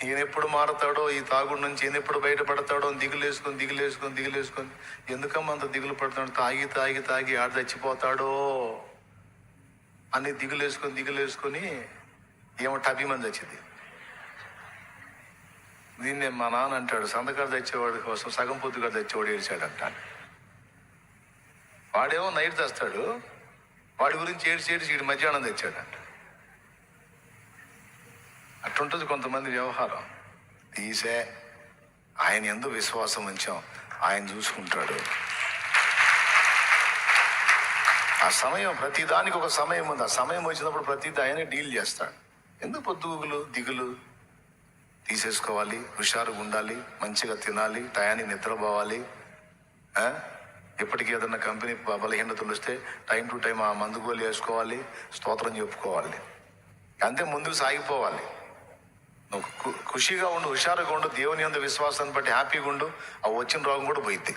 ఈయన ఎప్పుడు మారతాడో, ఈ తాగుడు నుంచి ఈయన ఎప్పుడు బయటపడతాడో అని దిగులేసుకొని ఎందుకమ్మా అంత దిగులు పడతాడు, తాగి తాగి తాగి ఆడ చచ్చిపోతాడో అని దిగులేసుకొని ఏమో టబిమని చచ్చింది. దీన్నే మా నాన్న అంటాడు, సంతకాడు తెచ్చేవాడి కోసం సగం పొద్దుగా తెచ్చేవాడు ఏడ్చాడంట. వాడేమో నైట్ తెస్తాడు, వాడి గురించి ఏడ్చి వీడి మధ్యాహ్నం తెచ్చాడంట. అట్లుంటుంది కొంతమంది వ్యవహారం. తీసే ఆయన ఎందు విశ్వాసం ఉంచాం, ఆయన చూసుకుంటాడు. ఆ సమయం, ప్రతిదానికి ఒక సమయం ఉంది. ఆ సమయం వచ్చినప్పుడు ప్రతిదీ ఆయనే డీల్ చేస్తాడు. ఎందుకు పొద్దుగులు దిగులు? తీసేసుకోవాలి, హుషారుగా ఉండాలి, మంచిగా తినాలి, టయానికి నిద్రపోవాలి. ఎప్పటికీ ఏదన్నా కంపెనీ బలహీనతలు వస్తే టైం టు టైం ఆ మందుగోలు వేసుకోవాలి, స్తోత్రం చెప్పుకోవాలి, అంతే ముందుకు సాగిపోవాలి. నువ్వు ఖుషిగా ఉండు, హుషారుగా ఉండు, దేవుని యందు విశ్వాసాన్ని బట్టి హ్యాపీగా ఉండు. ఆ వచ్చిన రోగం కూడా పోయిద్ది.